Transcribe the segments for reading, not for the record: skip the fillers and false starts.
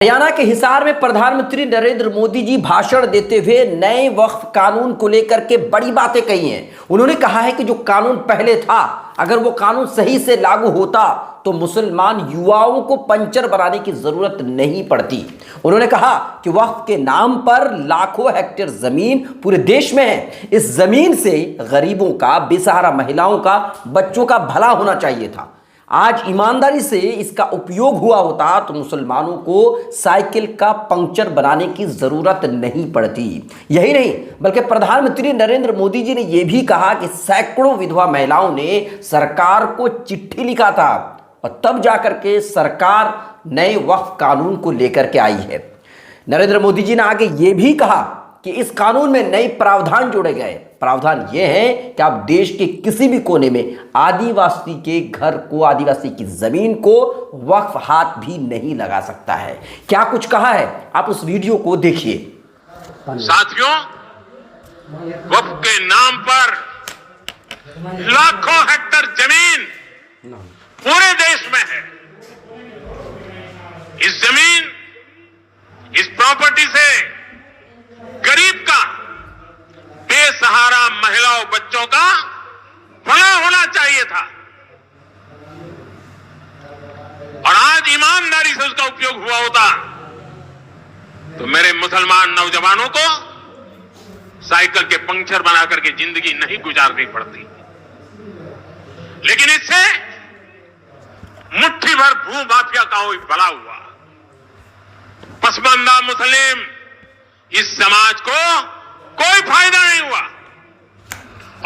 हरियाणा के हिसार में प्रधानमंत्री नरेंद्र मोदी जी भाषण देते हुए नए वक्फ कानून को लेकर के बड़ी बातें कही हैं। उन्होंने कहा है कि जो कानून पहले था, अगर वो कानून सही से लागू होता तो मुसलमान युवाओं को पंचर बनाने की जरूरत नहीं पड़ती। उन्होंने कहा कि वक्फ के नाम पर लाखों हेक्टेयर जमीन पूरे देश में है। इस जमीन से गरीबों का, बेसहारा महिलाओं का, बच्चों का भला होना चाहिए था। आज ईमानदारी से इसका उपयोग हुआ होता तो मुसलमानों को साइकिल का पंक्चर बनाने की जरूरत नहीं पड़ती। यही नहीं बल्कि प्रधानमंत्री नरेंद्र मोदी जी ने यह भी कहा कि सैकड़ों विधवा महिलाओं ने सरकार को चिट्ठी लिखा था और तब जाकर के सरकार नए वक्फ कानून को लेकर के आई है। नरेंद्र मोदी जी ने आगे यह भी कहा कि इस कानून में नए प्रावधान जोड़े गए। प्रावधान यह है कि आप देश के किसी भी कोने में आदिवासी के घर को, आदिवासी की जमीन को वक्फ हाथ भी नहीं लगा सकता है। क्या कुछ कहा है, आप उस वीडियो को देखिए। साथियों, वक्फ के नाम पर लाखों हेक्टेयर जमीन पूरे देश में है। इस जमीन, इस प्रॉपर्टी से गरीब का, बेसहारा महिलाओं, बच्चों का भला होना चाहिए था और आज ईमानदारी से उसका उपयोग हुआ होता तो मेरे मुसलमान नौजवानों को साइकिल के पंक्चर बना करके जिंदगी नहीं गुजारनी पड़ती। लेकिन इससे मुट्ठी भर भू माफिया का भला हुआ। पसमानदा मुस्लिम इस समाज को कोई फायदा नहीं हुआ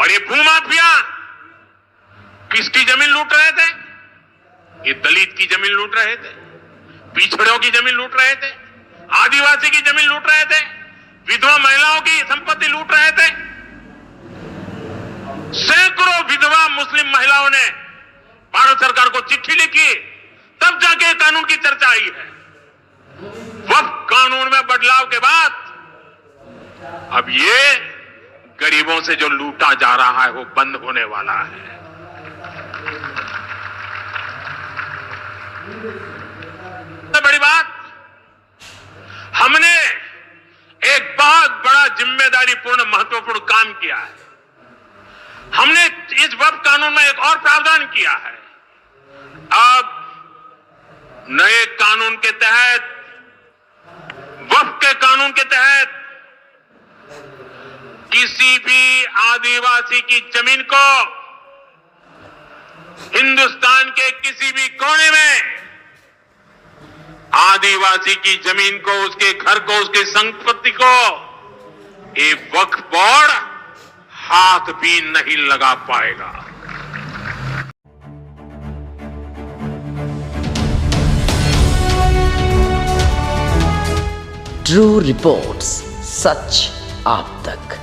और ये भूमाफिया किसकी जमीन लूट रहे थे? ये दलित की जमीन लूट रहे थे, पिछड़ों की जमीन लूट रहे थे, आदिवासी की जमीन लूट रहे थे, विधवा महिलाओं की संपत्ति लूट रहे थे। सैकड़ों विधवा मुस्लिम महिलाओं ने भारत सरकार को चिट्ठी लिखी, तब जाके कानून की चर्चा आई है। वक्फ कानून में बदलाव के बाद अब ये गरीबों से जो लूटा जा रहा है वो बंद होने वाला है। सबसे बड़ी बात, हमने एक बहुत बड़ा जिम्मेदारीपूर्ण महत्वपूर्ण काम किया है। हमने इस वक्फ कानून में एक और प्रावधान किया है। अब नए कानून के तहत, वक्फ के कानून के तहत किसी भी आदिवासी की जमीन को हिंदुस्तान के किसी भी कोने में आदिवासी की जमीन को, उसके घर को, उसकी संपत्ति को एक वक्फ बोर्ड हाथ भी नहीं लगा पाएगा। ट्रू रिपोर्ट्स, सच आप तक।